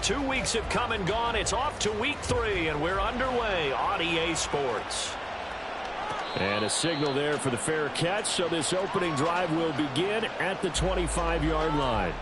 2 weeks have come and gone. It's off to week 3, and we're underway on EA Sports. And a signal there for the fair catch, so this opening drive will begin at the 25-yard line.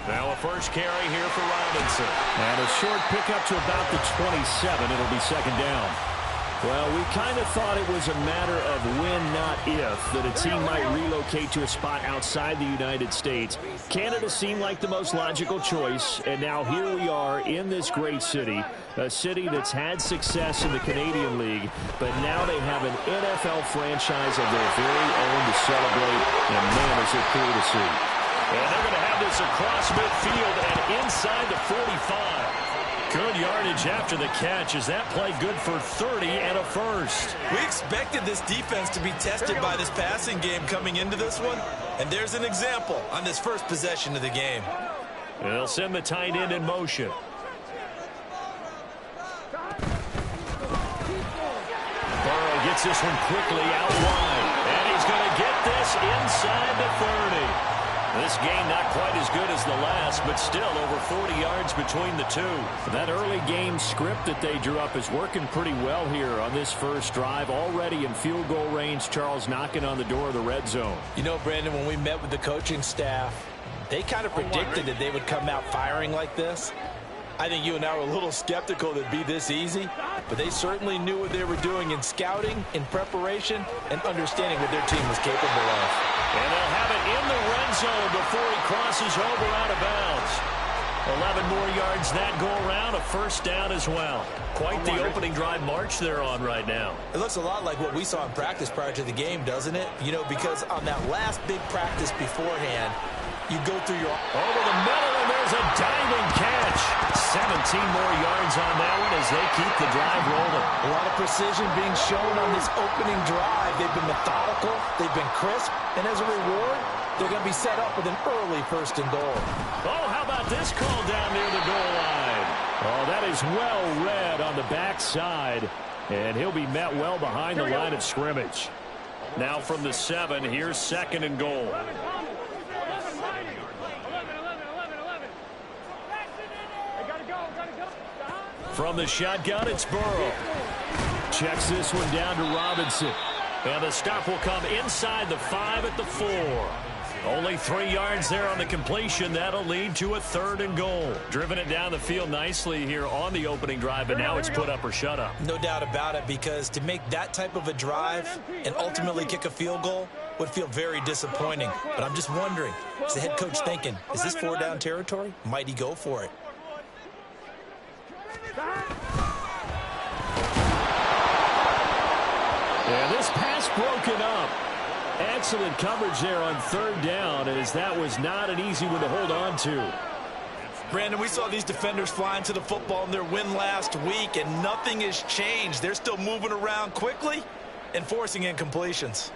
Now a first carry here for Robinson. And a short pickup to about the 27. It'll be second down. Well, we kind of thought it was a matter of when, not if, that a team might relocate to a spot outside the United States. Canada seemed like the most logical choice, and now here we are in this great city, a city that's had success in the Canadian League, but now they have an NFL franchise of their very own to celebrate, and man, is it cool to see. And they're going to have this across midfield and inside the 45. Good yardage after the catch. Is that play good for 30 and a first? We expected this defense to be tested by this passing game coming into this one. And there's an example on this first possession of the game. They'll send the tight end in motion. Burrow gets this one quickly out wide. And he's going to get this inside the 30. This game not quite as good as the last, but still over 40 yards between the two. That early game script that they drew up is working pretty well here on this first drive. Already in field goal range, Charles knocking on the door of the red zone. You know, Brandon, when we met with the coaching staff, they kind of predicted that they would come out firing like this. I think you and I were a little skeptical that it'd be this easy, but they certainly knew what they were doing in scouting, in preparation, and understanding what their team was capable of. And they'll have it in the red zone before he crosses over out of bounds. 11 more yards that go around, a first down as well. Quite the opening drive march they're on right now. It looks a lot like what we saw in practice prior to the game, doesn't it? You know, because on that last big practice beforehand, you go through your... Over the middle, and there's a diving catch. 17 more yards on that one as they keep the drive rolling. A lot of precision being shown on this opening drive. They've been methodical, they've been crisp, and as a reward, they're going to be set up with an early first and goal. Oh, how about this call down near the goal line? Oh, that is well read on the backside, and he'll be met well behind the line of scrimmage. Now from the 7, here's second and goal. From the shotgun, it's Burrow. Checks this one down to Robinson. And the stop will come inside the 5 at the 4. Only 3 yards there on the completion. That'll lead to a third and goal. Driven it down the field nicely here on the opening drive, but now it's put up or shut up. No doubt about it, because to make that type of a drive and ultimately kick a field goal would feel very disappointing. But I'm just wondering, is the head coach thinking, is this 4-down territory? Might he go for it? And this pass broken up. Excellent coverage there on third down, as that was not an easy one to hold on to. Brandon, we saw these defenders flying to the football in their win last week, and nothing has changed. They're still moving around quickly and forcing incompletions.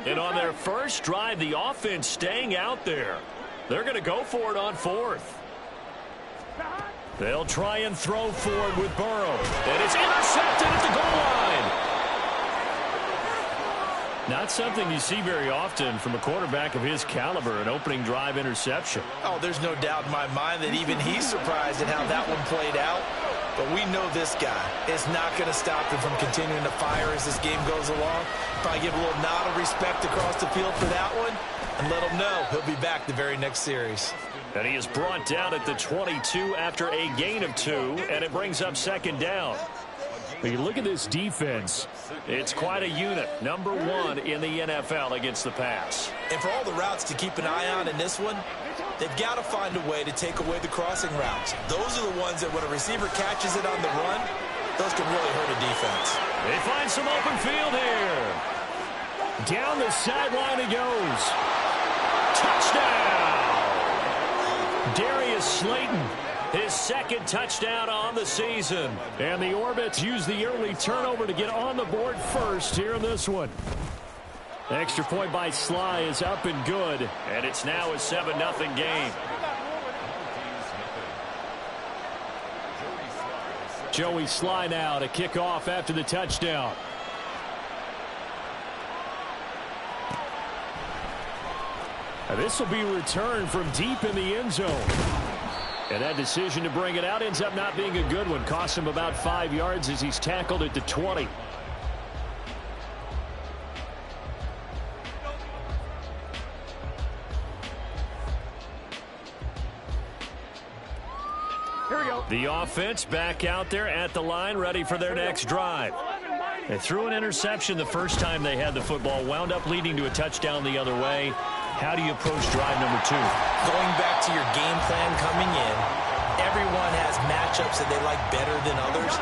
And on their first drive, the offense staying out there. They're going to go for it on 4th. They'll try and throw for it with Burrow. And it's intercepted at the goal line. Not something you see very often from a quarterback of his caliber, an opening drive interception. Oh, there's no doubt in my mind that even he's surprised at how that one played out. But we know this guy is not going to stop him from continuing to fire as this game goes along. Probably give a little nod of respect across the field for that one and let him know he'll be back the very next series. And he is brought down at the 22 after a gain of 2, and it brings up second down. When you look at this defense, it's quite a unit. Number 1 in the NFL against the pass. And for all the routes to keep an eye on in this one, they've got to find a way to take away the crossing routes. Those are the ones that when a receiver catches it on the run, those can really hurt a defense. They find some open field here. Down the sideline he goes. Touchdown! Darius Slayton, his second touchdown on the season. And the Orbits use the early turnover to get on the board first here in this one. Extra point by Sly is up and good. And it's now a 7-0 game. Joey Sly now to kick off after the touchdown. This will be returned from deep in the end zone. And that decision to bring it out ends up not being a good one. Costs him about 5 yards as he's tackled at the 20. Here we go. The offense back out there at the line, ready for their next drive. They threw an interception the first time they had the football, wound up leading to a touchdown the other way. How do you approach drive number 2? Going back to your game plan coming in, everyone has matchups that they like better than others.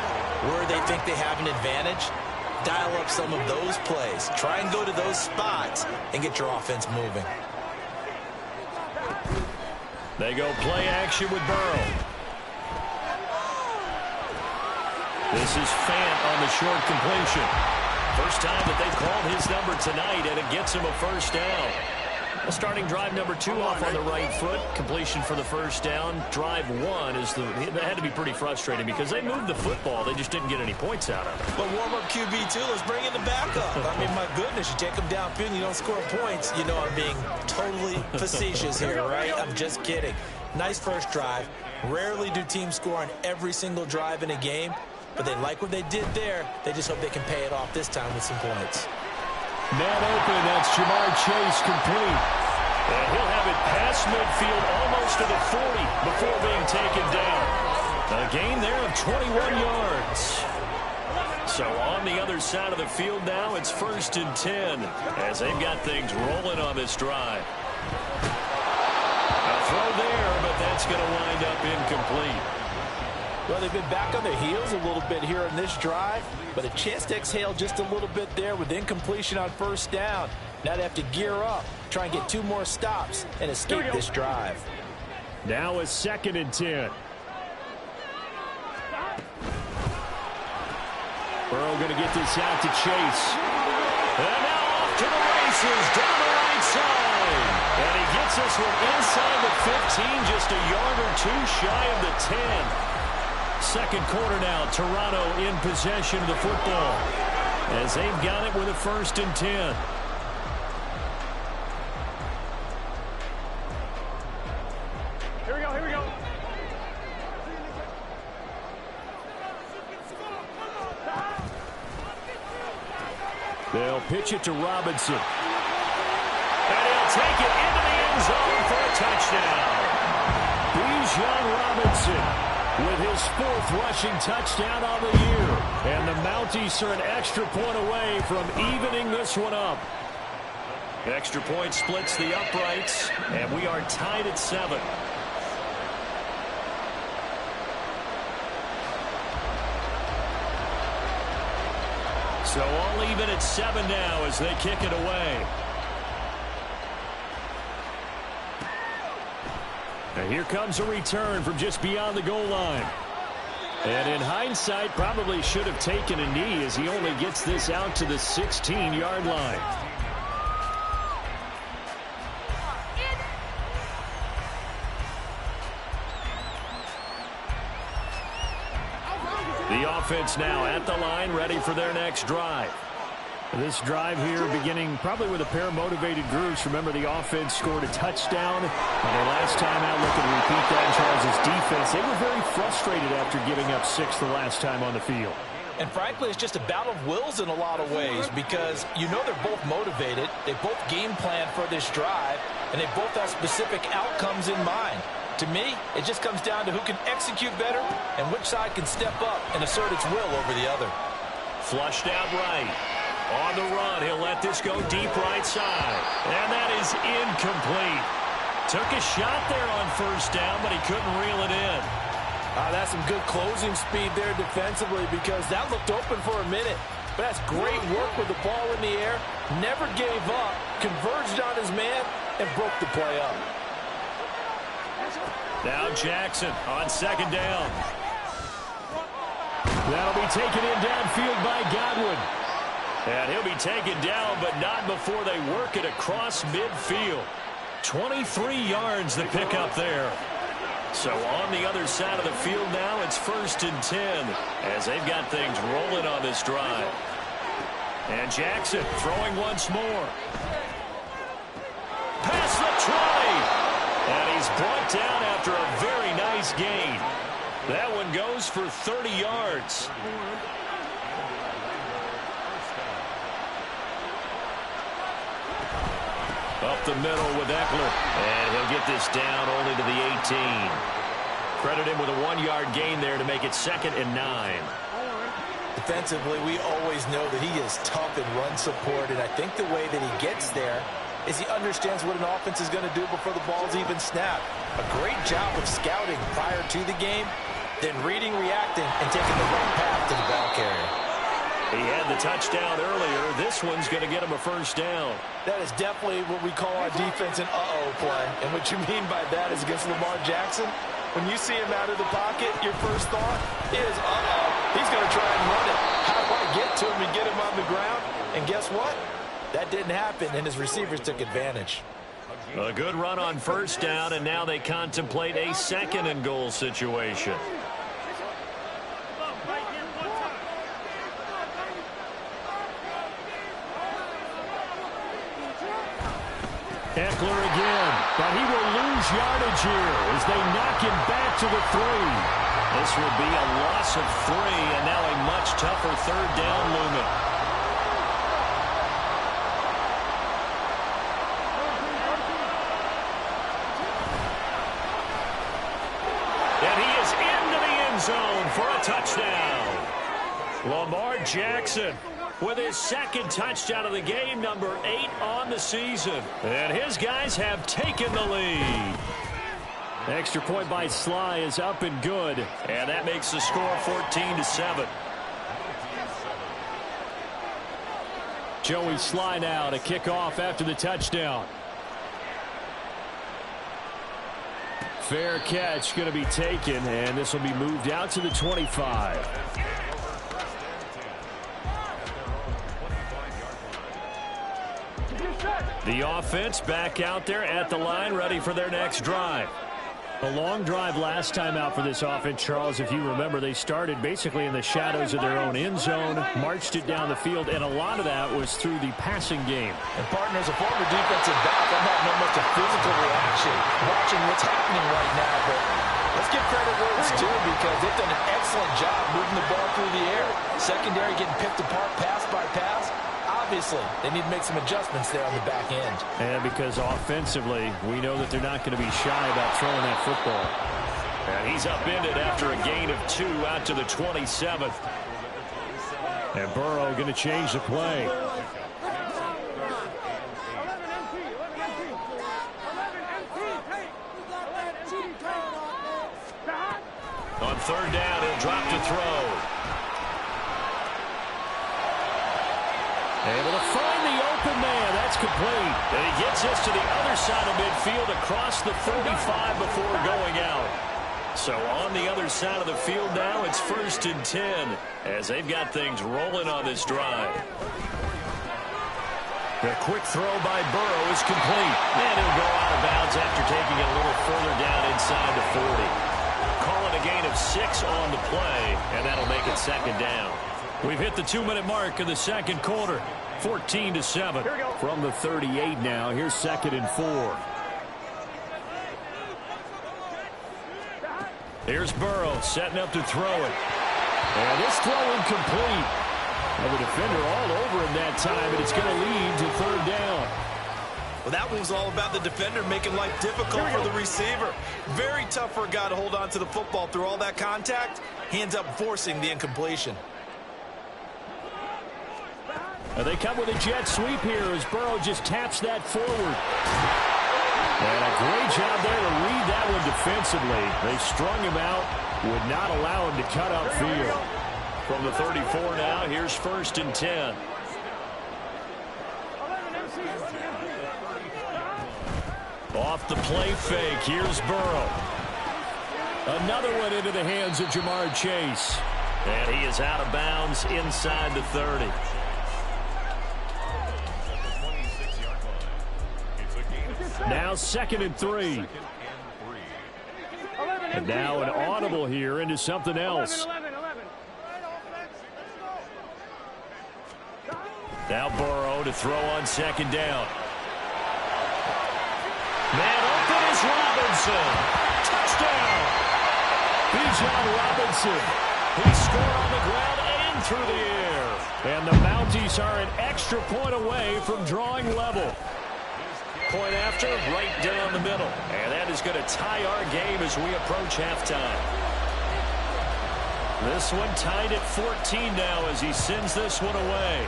Where they think they have an advantage, dial up some of those plays. Try and go to those spots and get your offense moving. They go play action with Burrow. This is Fant on the short completion. First time that they've called his number tonight, and it gets him a first down. Starting drive number 2 off on the right foot. Completion for the first down. Drive 1 is that had to be pretty frustrating because they moved the football. They just didn't get any points out of it. But warm-up QB2, let's bring in the backup. I mean, my goodness, you take them downfield and you don't score points. You know I'm being totally facetious here, right? I'm just kidding. Nice first drive. Rarely do teams score on every single drive in a game, but they like what they did there. They just hope they can pay it off this time with some points. Man open, that's Jamar Chase complete. And he'll have it past midfield almost to the 40 before being taken down. A gain there of 21 yards. So on the other side of the field now, it's 1st and 10 as they've got things rolling on this drive. A throw there, but that's going to wind up incomplete. Well, they've been back on their heels a little bit here in this drive, but a chance to exhale just a little bit there with incompletion on first down. Now they have to gear up, try and get 2 more stops and escape this drive. Now a 2nd and 10. Burrow going to get this out to Chase. And now off to the races down the right side. And he gets this one inside the 15, just a yard or 2 shy of the 10. Second quarter now, Toronto in possession of the football as they've got it with a 1st and 10. Here we go, here we go. They'll pitch it to Robinson. And he'll take it into the end zone for a touchdown. Bijan Robinson with his 4th rushing touchdown on the year. And the Mounties are an extra point away from evening this one up. Extra point splits the uprights, and we are tied at 7. So all even at 7 now as they kick it away. And here comes a return from just beyond the goal line. And in hindsight, probably should have taken a knee as he only gets this out to the 16-yard line. The offense now at the line, ready for their next drive. This drive here beginning probably with a pair of motivated groups. Remember, the offense scored a touchdown. And their last time out, looking to repeat that in Charles' defense. They were very frustrated after giving up 6 the last time on the field. And frankly, it's just a battle of wills in a lot of ways because you know they're both motivated. They both game plan for this drive, and they both have specific outcomes in mind. To me, it just comes down to who can execute better and which side can step up and assert its will over the other. Flushed out right. On the run, he'll let this go deep right side. And that is incomplete. Took a shot there on first down, but he couldn't reel it in. That's some good closing speed there defensively because that looked open for a minute. But that's great work with the ball in the air. Never gave up, converged on his man, and broke the play up. Now Jackson on second down. That'll be taken in downfield by Godwin. And he'll be taken down, but not before they work it across midfield. 23 yards the pickup there. So on the other side of the field now, it's 1st and 10 as they've got things rolling on this drive. And Jackson throwing once more. Past the 20. And he's brought down after a very nice gain. That one goes for 30 yards. Up the middle with Eckler. And he'll get this down only to the 18. Credit him with a 1-yard gain there to make it 2nd and 9. Defensively, we always know that he is tough in run support, and I think the way that he gets there is he understands what an offense is going to do before the ball's even snapped. A great job of scouting prior to the game, then reading, reacting, and taking the right path to the ball carrier. He had the touchdown earlier. This one's going to get him a 1st down. That is definitely what we call our defense an uh-oh play. And what you mean by that is against Lamar Jackson, when you see him out of the pocket, your first thought is, uh-oh, he's going to try and run it. How do I get to him and get him on the ground? And guess what? That didn't happen, and his receivers took advantage. A good run on 1st down, and now they contemplate a 2nd and goal situation. Eckler again, but he will lose yardage here as they knock him back to the 3. This will be a loss of 3, and now a much tougher 3rd down looming. And he is into the end zone for a touchdown. Lamar Jackson with his 2nd touchdown of the game, number 8 on the season. And his guys have taken the lead. Extra point by Sly is up and good. And that makes the score 14-7. Joey Sly now to kick off after the touchdown. Fair catch going to be taken, and this will be moved out to the 25. The offense back out there at the line, ready for their next drive. A long drive last time out for this offense, Charles. If you remember, they started basically in the shadows of their own end zone, marched it down the field, and a lot of that was through the passing game. And partners, a former defensive back, I'm having almost a physical reaction watching what's happening right now. But let's give credit where it's due because they've done an excellent job moving the ball through the air. Secondary getting picked apart pass by pass. Obviously, they need to make some adjustments there on the back end. And because offensively, we know that they're not going to be shy about throwing that football. And he's upended after a gain of 2 out to the 27th. And Burrow going to change the play. On 3rd down, he'll drop to throw. Able to find the open man. That's complete. And he gets this to the other side of midfield across the 35 before going out. So on the other side of the field now, it's 1st and 10 as they've got things rolling on this drive. The quick throw by Burrow is complete. And he'll go out of bounds after taking it a little further down inside the 40. Calling a gain of 6 on the play, and that'll make it 2nd down. We've hit the 2-minute mark of the 2nd quarter. 14-7. From the 38 now. Here's 2nd and 4. Here's Burrow setting up to throw it. And this throw incomplete. Well, the defender all over him that time, and it's going to lead to 3rd down. Well, that one was all about the defender making life difficult for the receiver. Very tough for a guy to hold on to the football through all that contact. He ends up forcing the incompletion. They come with a jet sweep here as Burrow just taps that forward. And a great job there to read that one defensively. They strung him out, would not allow him to cut upfield. From the 34 now, here's 1st and 10. Off the play fake, here's Burrow. Another one into the hands of Jamar Chase. And he is out of bounds inside the 30. Now 2nd and 3. And now an audible here into something else. Now Burrow to throw on 2nd down. Man open is Robinson. Touchdown. Bijan Robinson. He scored on the ground and through the air. And the Mounties are an extra point away from drawing level. Point after, right down the middle. And that is going to tie our game as we approach halftime. This one tied at 14 now as he sends this one away.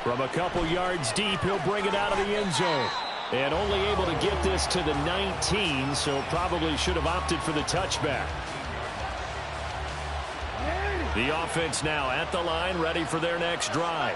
From a couple yards deep, he'll bring it out of the end zone. And only able to get this to the 19, so probably should have opted for the touchback. The offense now at the line, ready for their next drive.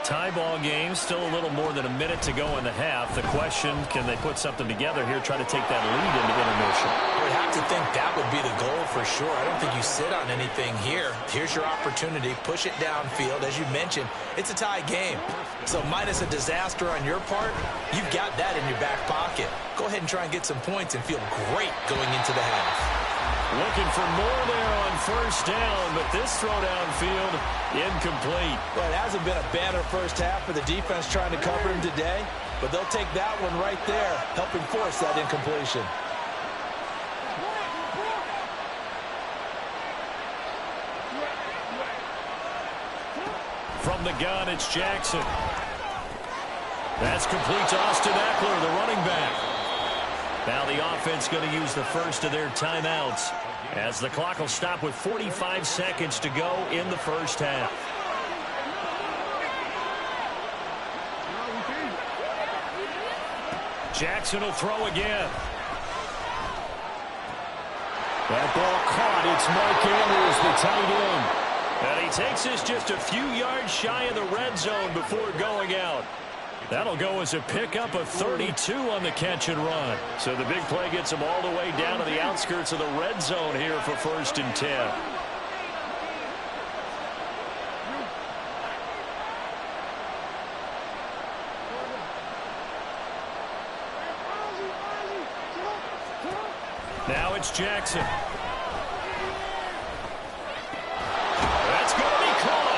Tie ball game, still a little more than a minute to go in the half. The question, can they put something together here, try to take that lead into intermission? I would have to think that would be the goal for sure. I don't think you sit on anything here. Here's your opportunity. Push it downfield. As you mentioned, it's a tie game. So minus a disaster on your part, you've got that in your back pocket. Go ahead and try and get some points and feel great going into the half. Looking for more there on 1st down, but this throw downfield incomplete. Well, it hasn't been a banner first half for the defense trying to cover him today, but they'll take that one right there, helping force that incompletion. From the gun, it's Jackson. That's complete to Austin Eckler, the running back. Now the offense going to use the first of their timeouts as the clock will stop with 45 seconds to go in the first half. Jackson will throw again. That ball caught. It's Mark Andrews, the tight end. And he takes this just a few yards shy of the red zone before going out. That'll go as a pickup of 32 on the catch and run. So the big play gets him all the way down to the outskirts of the red zone here for 1st and 10. Now it's Jackson. That's going to be caught.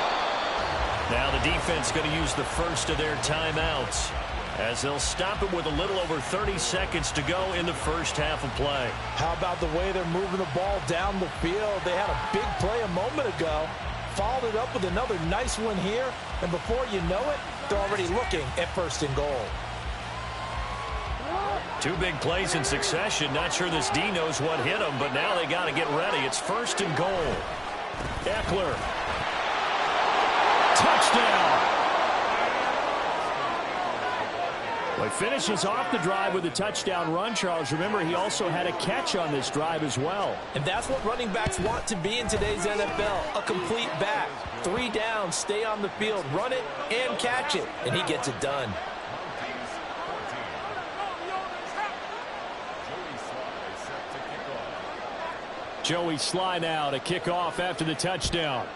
Now the defense going to use the first of their timeouts as they'll stop it with a little over 30 seconds to go in the first half of play. How about the way they're moving the ball down the field? They had a big play a moment ago, followed it up with another nice one here, and before you know it, they're already looking at 1st and goal. Two big plays in succession. Not sure this D knows what hit him, but now they got to get ready. It's 1st and goal. Eckler. Touchdown. Well, he finishes off the drive with a touchdown run, Charles. Remember, he also had a catch on this drive as well. And that's what running backs want to be in today's NFL, a complete back. 3 downs, stay on the field, run it, and catch it. And he gets it done. Joey Sly now to kick off after the touchdown.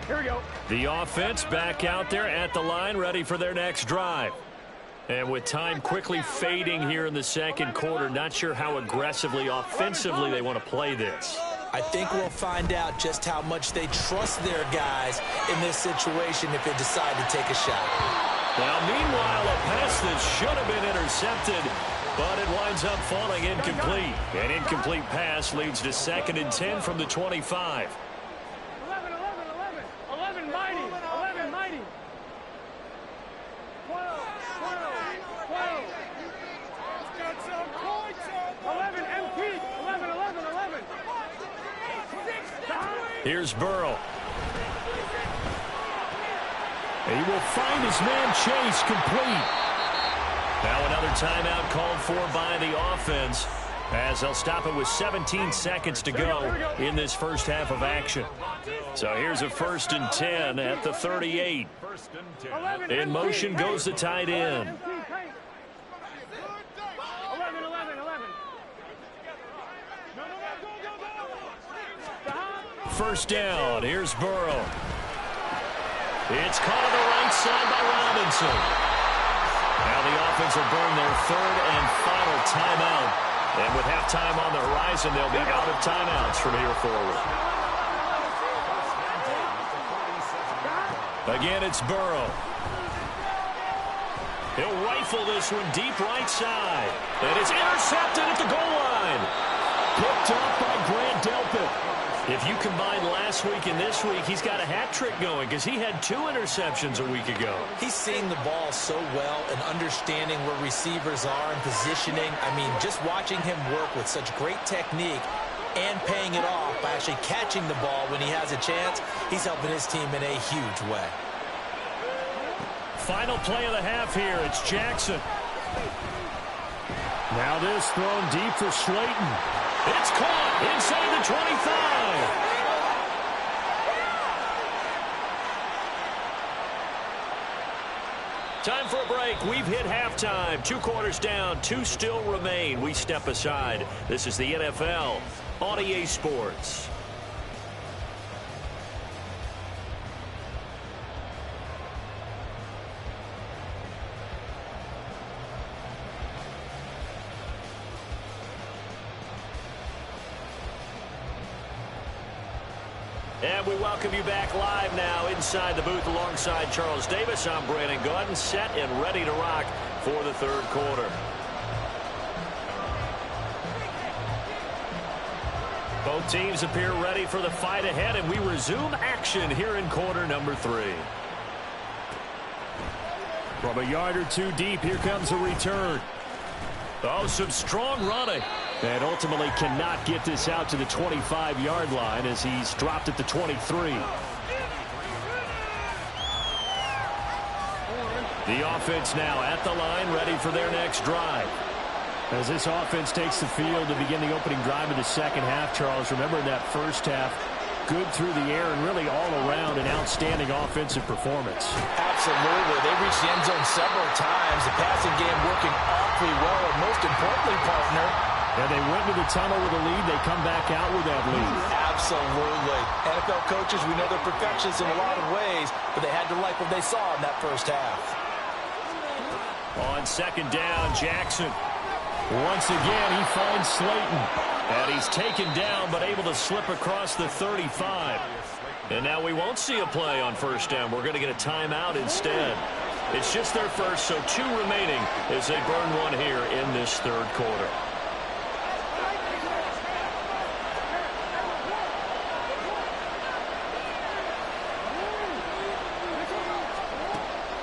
Here we go. The offense back out there at the line, ready for their next drive. And with time quickly fading here in the second quarter, not sure how aggressively, offensively they want to play this. I think we'll find out just how much they trust their guys in this situation if they decide to take a shot. Now, meanwhile, a pass that should have been intercepted, but it winds up falling incomplete. An incomplete pass leads to 2nd and 10 from the 25. 11 mighty. 11 mighty. 12. Here's Burrow. He will find his man Chase complete. Now another timeout called for by the offense, as they'll stop it with 17 seconds to go in this first half of action. So here's a 1st and 10 at the 38. In motion goes the tight end. 11. First down. Here's Burrow. It's caught on the right side by Robinson. Now the offense will burn their 3rd and final timeout. And with halftime on the horizon, they'll be out of timeouts from here forward. Again, it's Burrow. He'll rifle this one deep right side. And it's intercepted at the goal line. Picked up by Grant Delpit. If you combine last week and this week, he's got a hat trick going because he had 2 interceptions a week ago. He's seeing the ball so well and understanding where receivers are and positioning. I mean, just watching him work with such great technique and paying it off by actually catching the ball when he has a chance, he's helping his team in a huge way. Final play of the half here. It's Jackson. Now this thrown deep for Slayton. It's caught inside the 25. Time for a break. We've hit halftime. 2 quarters down. 2 still remain. We step aside. This is the NFL on EA Sports. And we welcome you back live now inside the booth alongside Charles Davis. I'm Brandon Gaudin, set and ready to rock for the 3rd quarter. Both teams appear ready for the fight ahead, and we resume action here in quarter number 3. From a yard or 2 deep, here comes a return. Oh, some strong running. And ultimately cannot get this out to the 25-yard line as he's dropped at the 23. The offense now at the line, ready for their next drive. As this offense takes the field to begin the opening drive of the second half, Charles, remember in that first half, good through the air and really all around an outstanding offensive performance. Absolutely. They reached the end zone several times. The passing game working awfully well, and most importantly, partner, and they went to the tunnel with a lead. They come back out with that lead. Absolutely. NFL coaches, we know they're perfectionists in a lot of ways, but they had to like what they saw in that first half. On 2nd down, Jackson. Once again, he finds Slayton. And he's taken down, but able to slip across the 35. And now we won't see a play on 1st down. We're going to get a timeout instead. It's just their first, so 2 remaining as they burn one here in this 3rd quarter.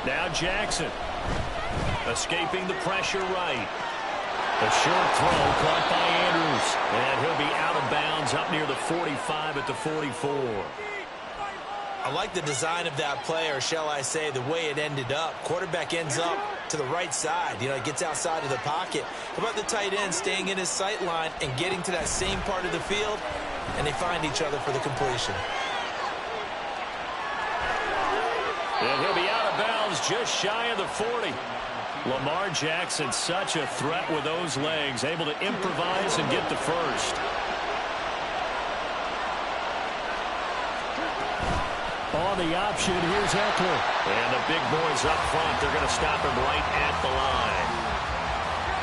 Now Jackson, escaping the pressure right. A short throw caught by Andrews, and he'll be out of bounds up near the 45 at the 44. I like the design of that play, or shall I say the way it ended up. Quarterback ends up to the right side. You know, he gets outside of the pocket. How about the tight end staying in his sight line and getting to that same part of the field, and they find each other for the completion. And he'll be out of bounds just shy of the 40. Lamar Jackson, such a threat with those legs, able to improvise and get the first. On the option, here's Ekeler. And the big boys up front, they're going to stop him right at the line.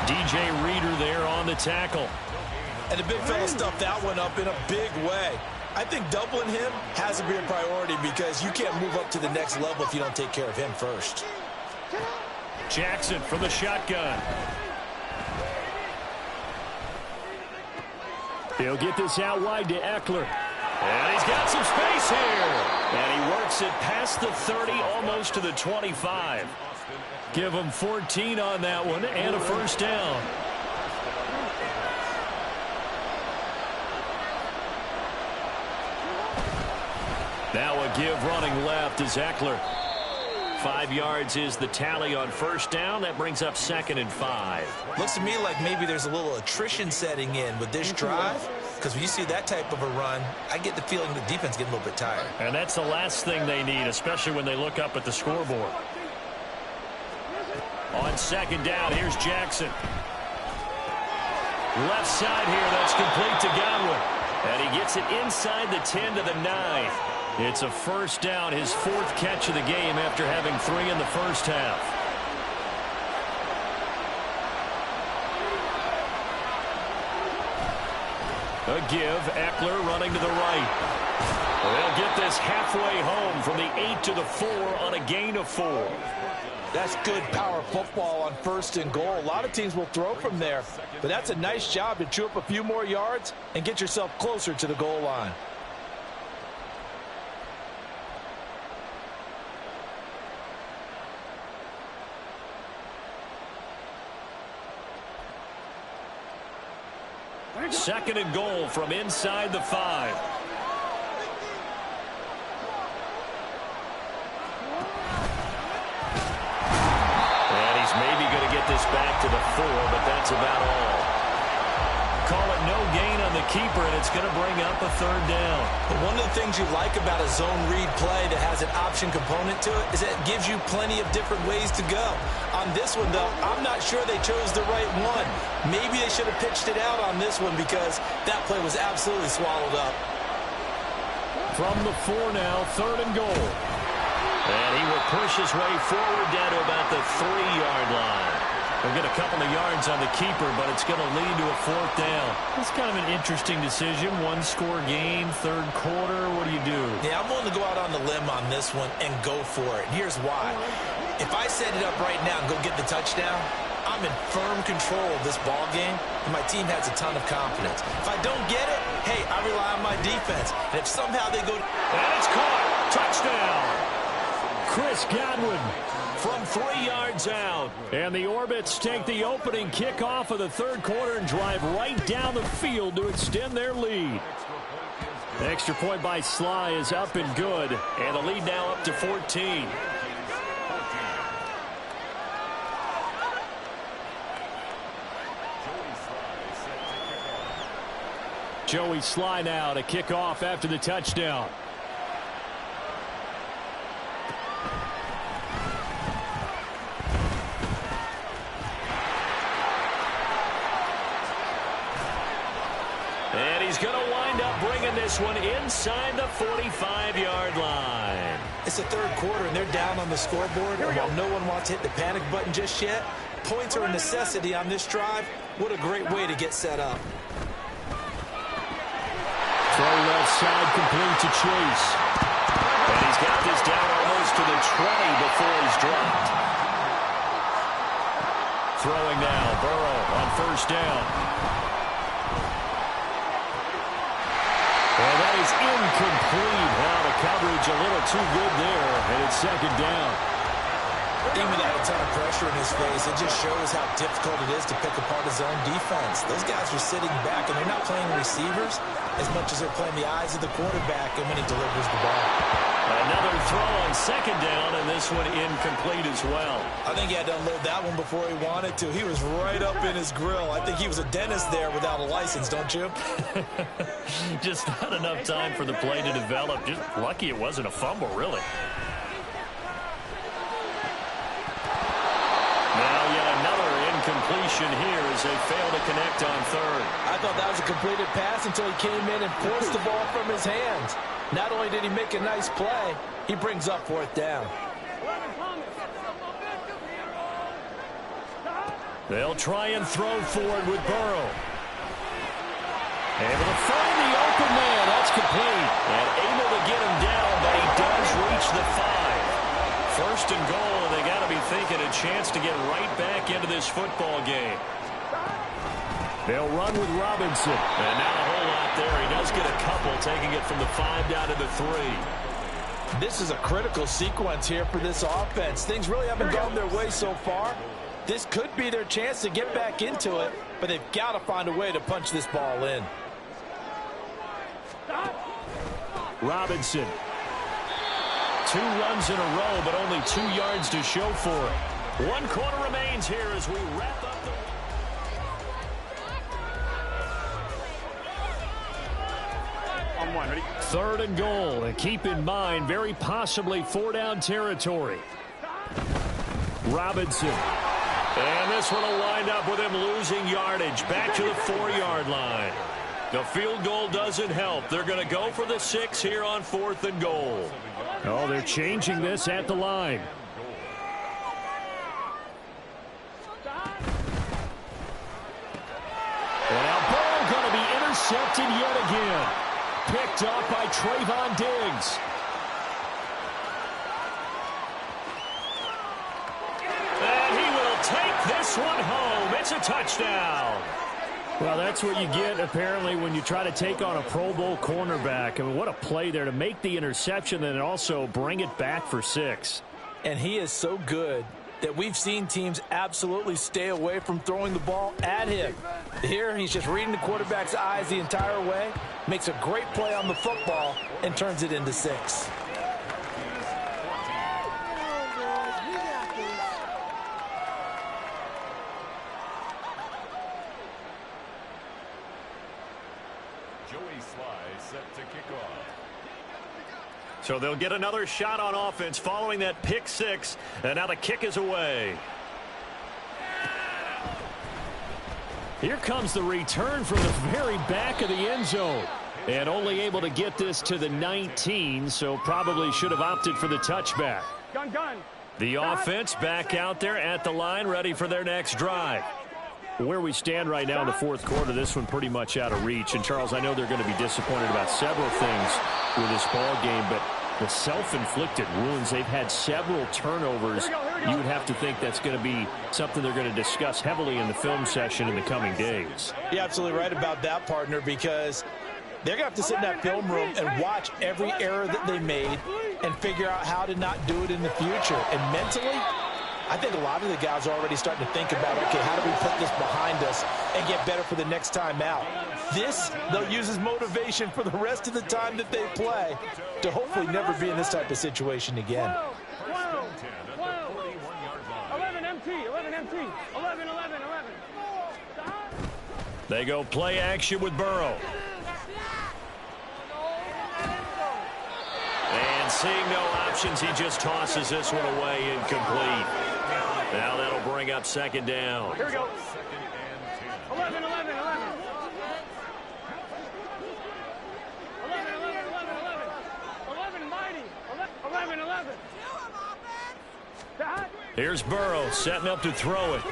DJ Reader there on the tackle. And the big fella stuffed that one up in a big way. I think doubling him has to be a priority because you can't move up to the next level if you don't take care of him first. Jackson from the shotgun. He'll get this out wide to Ekeler. And he's got some space here. And he works it past the 30, almost to the 25. Give him 14 on that one and a first down. Now a give running left is Eckler. 5 yards is the tally on first down. That brings up 2nd and 5. Looks to me like maybe there's a little attrition setting in with this drive, because when you see that type of a run, I get the feeling the defense getting a little bit tired. And that's the last thing they need, especially when they look up at the scoreboard. On 2nd down, here's Jackson. Left side here, that's complete to Godwin. And he gets it inside the 10 to the 9. It's a 1st down, his 4th catch of the game after having 3 in the first half. A give, Eckler running to the right. They'll get this halfway home from the 8 to the 4 on a gain of 4. That's good power football on 1st and goal. A lot of teams will throw from there, but that's a nice job to chew up a few more yards and get yourself closer to the goal line. Second and goal from inside the 5. And he's maybe going to get this back to the 4, but that's about all. Call it no gain on the keeper, and it's going to bring up a 3rd down. But one of the things you like about a zone read play that has an option component to it is that it gives you plenty of different ways to go. On this one, though, I'm not sure they chose the right one. Maybe they should have pitched it out on this one because that play was absolutely swallowed up. From the 4 now, 3rd and goal. And he will push his way forward down to about the 3-yard line. They'll get a couple of yards on the keeper, but it's going to lead to a 4th down. It's kind of an interesting decision. 1-score game, 3rd quarter. What do you do? Yeah, I'm willing to go out on the limb on this one and go for it. Here's why. If I set it up right now and go get the touchdown, I'm in firm control of this ball game, and my team has a ton of confidence. If I don't get it, hey, I rely on my defense. And if somehow they go... And it's caught. Touchdown. Chris Godwin from 3 yards out. And the Orbits take the opening kickoff of the 3rd quarter and drive right down the field to extend their lead. Extra point by Sly is up and good. And the lead now up to 14. Joey Sly now to kick off after the touchdown. And he's going to wind up bringing this one inside the 45-yard line. It's the 3rd quarter, and they're down on the scoreboard. And while no one wants to hit the panic button just yet, points are a necessity on this drive. What a great way to get set up. Throw left side complete to Chase. And he's got this down almost to the 20 before he's dropped. Throwing now, Burrow on 1st down. And that is incomplete. Wow, the coverage a little too good there, and it's 2nd down. Even without a ton of pressure in his face, it just shows how difficult it is to pick apart his own defense. Those guys are sitting back, and they're not playing receivers as much as they're playing the eyes of the quarterback and when he delivers the ball. Another throw on 2nd down, and this one incomplete as well. I think he had to unload that one before he wanted to. He was right up in his grill. I think he was a dentist there without a license, don't you? Just not enough time for the play to develop. Just lucky it wasn't a fumble, really. Now yet another incompletion here as they fail to connect on 3rd. I thought that was a completed pass until he came in and forced the ball from his hands. Not only did he make a nice play, he brings up 4th down. They'll try and throw forward with Burrow. Able to find the open man. That's complete. And able to get him down, but he does reach the 5. 1st and goal, and they got to be thinking a chance to get right back into this football game. They'll run with Robinson. And not a whole lot there. He does get a couple, taking it from the 5 down to the 3. This is a critical sequence here for this offense. Things really haven't gone their way so far. This could be their chance to get back into it, but they've got to find a way to punch this ball in. Robinson 2 runs in a row, but only 2 yards to show for it. 1 quarter remains here as we wrap up the... On 1, ready? 3rd and goal, and keep in mind, very possibly 4-down territory. Robinson. And this one will wind up with him losing yardage back to the 4-yard line. The field goal doesn't help. They're going to go for the 6 here on 4th and goal. Oh, they're changing this at the line. And now ball going to be intercepted yet again. Picked up by Trayvon Diggs. And he will take this one home. It's a touchdown. Well, that's what you get, apparently, when you try to take on a Pro Bowl cornerback. I mean, what a play there to make the interception and also bring it back for 6. And he is so good that we've seen teams absolutely stay away from throwing the ball at him. Here, he's just reading the quarterback's eyes the entire way, makes a great play on the football, and turns it into 6. So they'll get another shot on offense following that pick 6, and now the kick is away. Here comes the return from the very back of the end zone. And only able to get this to the 19, so probably should have opted for the touchback. Gun. The offense back out there at the line, ready for their next drive. Where we stand right now in the 4th quarter, this one pretty much out of reach. And, Charles, I know they're going to be disappointed about several things with this ball game, but the self-inflicted wounds, they've had several turnovers. You would have to think that's going to be something they're going to discuss heavily in the film session in the coming days. You're absolutely right about that, partner, because they're going to have to sit in that film room and watch every error that they made and figure out how to not do it in the future. And mentally, I think a lot of the guys are already starting to think about, okay, how do we put this behind us and get better for the next time out? This, they'll use as motivation for the rest of the time that they play to hopefully never be in this type of situation again. 11 MT. 11. They go play action with Burrow. And seeing no options, he just tosses this one away incomplete. Now that'll bring up 2nd down. Here we go. 11. 11. Here's Burrow setting up to throw it.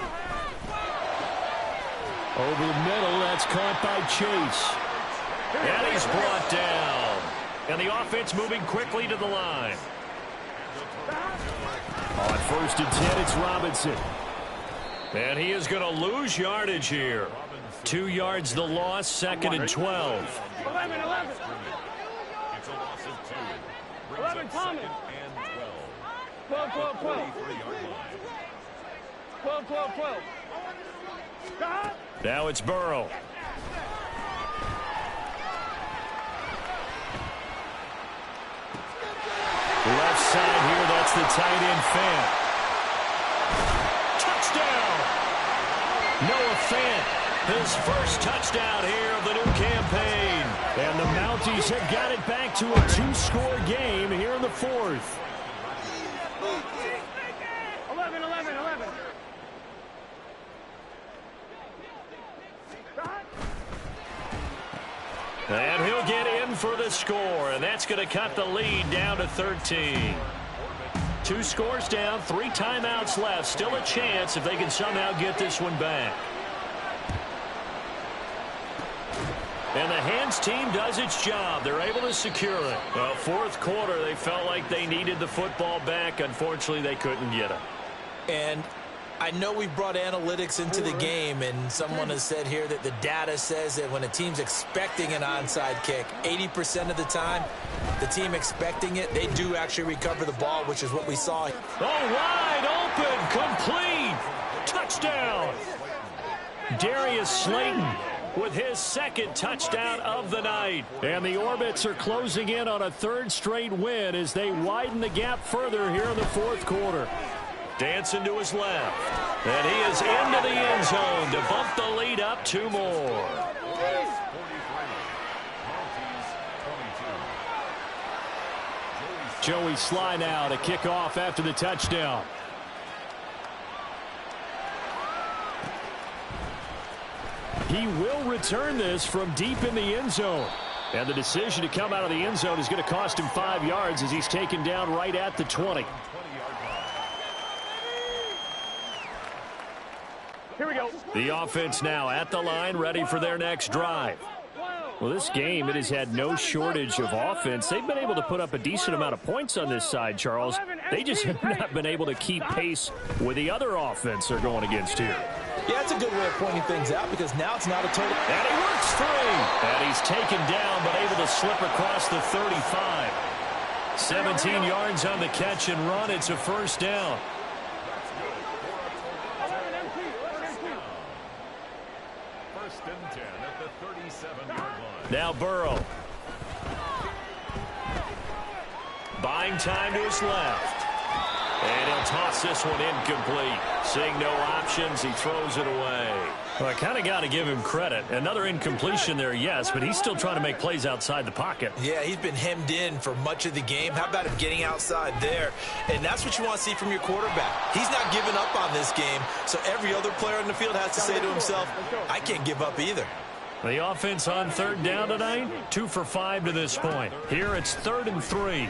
Over the middle, that's caught by Chase. And he's brought down. And the offense moving quickly to the line. On 1st and 10, it's Robinson. And he is going to lose yardage here. 2 yards the loss, 2nd and 12. 11. 11, Thomas. 12. Now it's Burrow. Left side here, that's the tight end Fant. Touchdown! Noah Fant, his first touchdown here of the new campaign. And the Mounties have got it back to a 2-score game here in the 4th. 11. And he'll get in for the score, and that's going to cut the lead down to 13. 2 scores down, 3 timeouts left. Still a chance if they can somehow get this one back. And the hands team does its job. They're able to secure it. Well, 4th quarter, they felt like they needed the football back. Unfortunately, they couldn't get it. And I know we've brought analytics into the game, and someone has said here that the data says that when a team's expecting an onside kick, 80% of the time, the team expecting it, they do actually recover the ball, which is what we saw. Oh, wide open, complete, touchdown. Darius Slayton with his second touchdown of the night. And the Orbits are closing in on a third straight win as they widen the gap further here in the fourth quarter. Dancing to his left. And he is into the end zone to bump the lead up 2 more. Joey Sly now to kick off after the touchdown. He will return this from deep in the end zone. And the decision to come out of the end zone is going to cost him 5 yards as he's taken down right at the 20. Here we go. The offense now at the line, ready for their next drive. Well, this game, it has had no shortage of offense. They've been able to put up a decent amount of points on this side, Charles. They just have not been able to keep pace with the other offense they're going against here. Yeah, it's a good way of pointing things out because now it's not a total. And he works free. And he's taken down but able to slip across the 35. 17 yards on the catch and run. It's a first down. First and 10 at the 37-yard line. Now Burrow. Buying time to his left. And he'll toss this one incomplete. Seeing no options, he throws it away. Well, I kind of got to give him credit. Another incompletion there, yes, but he's still trying to make plays outside the pocket. Yeah, he's been hemmed in for much of the game. How about him getting outside there? And that's what you want to see from your quarterback. He's not giving up on this game, so every other player in the field has to say to himself, I can't give up either. The offense on third down tonight, 2 for 5 to this point. Here it's 3rd and 3.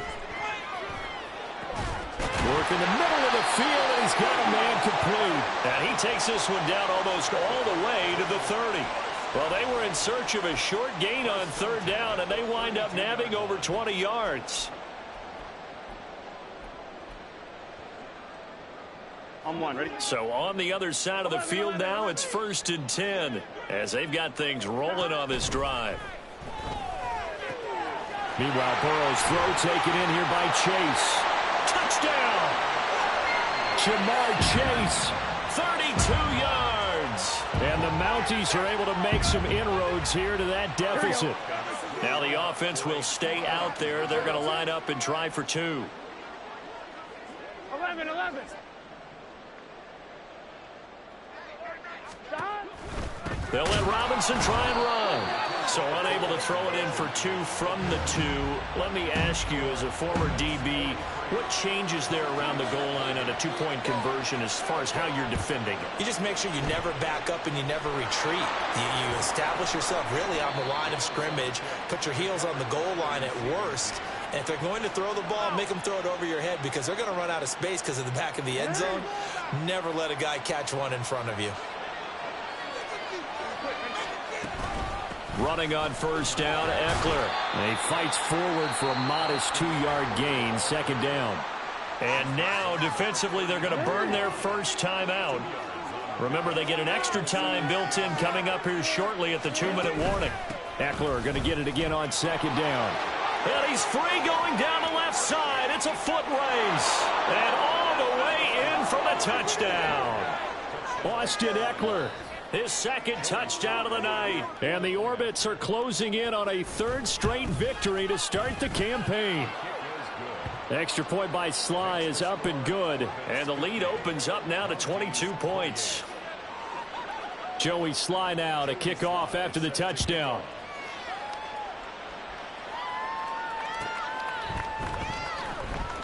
Work in the middle of the field, and he's got a man complete. And he takes this one down almost all the way to the 30. Well, they were in search of a short gain on third down, and they wind up nabbing over 20 yards. On one, ready? So on the other side of the field now, it's 1st and 10 as they've got things rolling on this drive. Meanwhile, Burrow's throw taken in here by Chase. Touchdown! Jamar Chase. 32 yards. And the Mounties are able to make some inroads here to that deficit. Now the offense will stay out there. They're going to line up and try for 2. 11. They'll let Robinson try and run. So unable to throw it in for 2 from the 2. Let me ask you, as a former DB, what changes there around the goal line on a 2-point conversion as far as how you're defending it? You just make sure you never back up and you never retreat. You establish yourself really on the line of scrimmage, put your heels on the goal line at worst, and if they're going to throw the ball, make them throw it over your head because they're going to run out of space because of the back of the end zone. Never let a guy catch one in front of you. Running on first down, Eckler. And he fights forward for a modest 2-yard gain, 2nd down. And now, defensively, they're going to burn their first time out. Remember, they get an extra time built in coming up here shortly at the 2-minute warning. Eckler going to get it again on 2nd down. And he's free going down the left side. It's a foot race. And all the way in for the touchdown. Austin Eckler. His second touchdown of the night. And the Orbits are closing in on a 3rd straight victory to start the campaign. Extra point by Sly is up and good. And the lead opens up now to 22 points. Joey Sly now to kick off after the touchdown.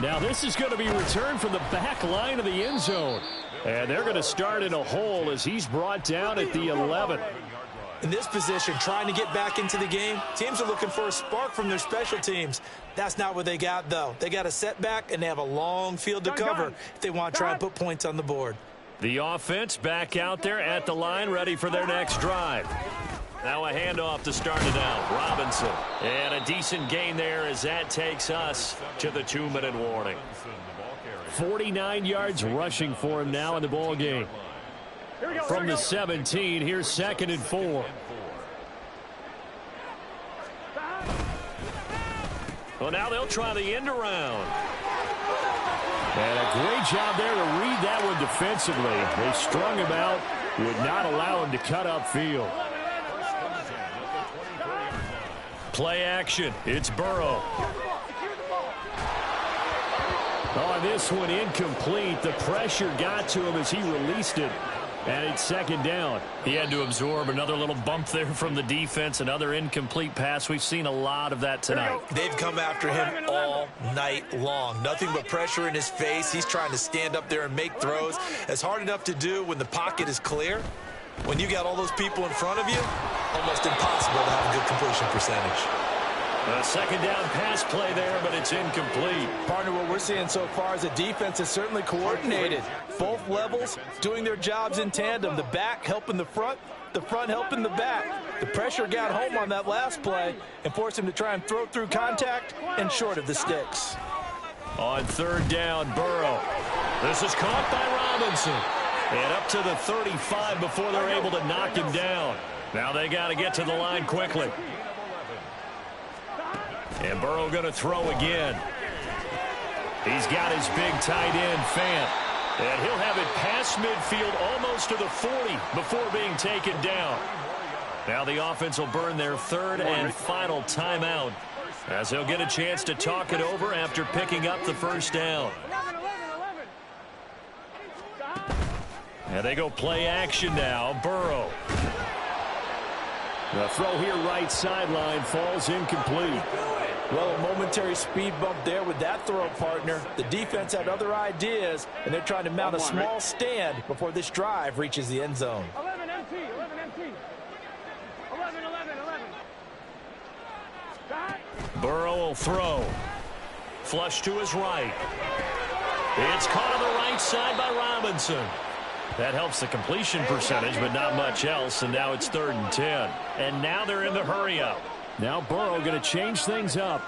Now this is going to be returned from the back line of the end zone. And they're going to start in a hole as he's brought down at the 11. In this position, trying to get back into the game, teams are looking for a spark from their special teams. That's not what they got, though. They got a setback, and they have a long field to cover if they want to try and put points on the board. The offense back out there at the line, ready for their next drive. Now a handoff to start it out. Robinson. And a decent gain there as that takes us to the 2-minute warning. 49 yards rushing for him now in the ball game. From the 17, here's 2nd and 4. Well, now they'll try the end around. And a great job there to read that one defensively. They strung him out, would not allow him to cut upfield. Play action. It's Burrow. On this one, incomplete. The pressure got to him as he released it. And it's second down. He had to absorb another little bump there from the defense. Another incomplete pass. We've seen a lot of that tonight. They've come after him all night long. Nothing but pressure in his face. He's trying to stand up there and make throws. It's hard enough to do when the pocket is clear. When you got all those people in front of you, almost impossible to have a good completion percentage. A second down pass play there, but it's incomplete. Partner, what we're seeing so far is the defense is certainly coordinated. Both levels doing their jobs in tandem. The back helping the front helping the back. The pressure got home on that last play and forced him to try and throw through contact and short of the sticks. On third down, Burrow. This is caught by Robinson. And up to the 35 before they're able to knock him down. Now they got to get to the line quickly. And Burrow going to throw again. He's got his big tight end, Fant. And he'll have it past midfield almost to the 40 before being taken down. Now the offense will burn their third and final timeout as they'll get a chance to talk it over after picking up the first down. And they go play action now. Burrow. The throw here right sideline falls incomplete. Well, a momentary speed bump there with that throw, partner. The defense had other ideas, and they're trying to mount a small stand before this drive reaches the end zone. 11 MT, 11 MT. 11. Burrow will throw. Flush to his right. It's caught on the right side by Robinson. That helps the completion percentage, but not much else, and now it's 3rd and 10. And now they're in the hurry-up. Now Burrow going to change things up.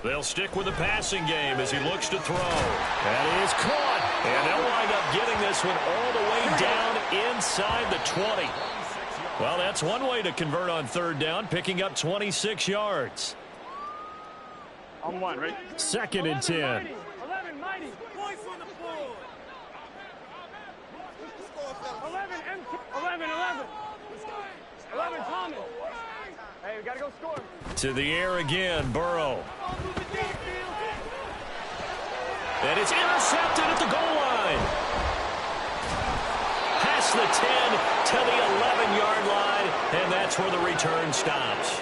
They'll stick with the passing game as he looks to throw. That is caught. And they'll wind up getting this one all the way down inside the 20. Well, that's one way to convert on third down, picking up 26 yards. On one, right? 2nd and 10. 11, Mighty. 11 MT. 11. 11 Thomas. Hey, we got to go score. To the air again, Burrow. And it's intercepted at the goal line. Past the 10 to the 11-yard line, and that's where the return stops.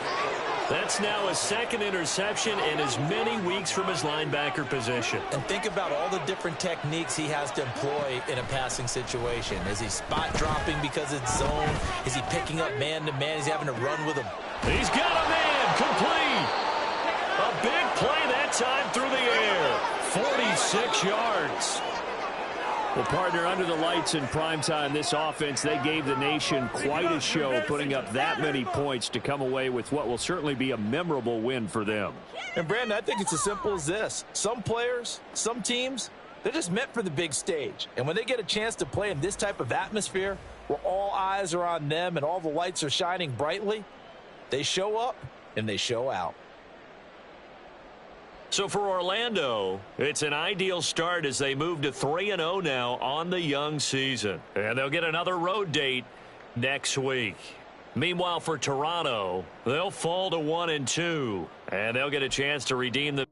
That's now his 2nd interception in as many weeks from his linebacker position. And think about all the different techniques he has to employ in a passing situation. Is he spot dropping because it's zone? Is he picking up man-to-man? Is he having to run with him? He's got a man complete. A big play that time through the air. 46 yards. Well, partner, under the lights in primetime, this offense, they gave the nation quite a show, putting up that many points to come away with what will certainly be a memorable win for them. And, Brandon, I think it's as simple as this. Some players, some teams, they're just meant for the big stage. And when they get a chance to play in this type of atmosphere, where all eyes are on them and all the lights are shining brightly, they show up and they show out. So for Orlando, it's an ideal start as they move to 3-0 now on the young season. And they'll get another road date next week. Meanwhile, for Toronto, they'll fall to 1-2, and they'll get a chance to redeem the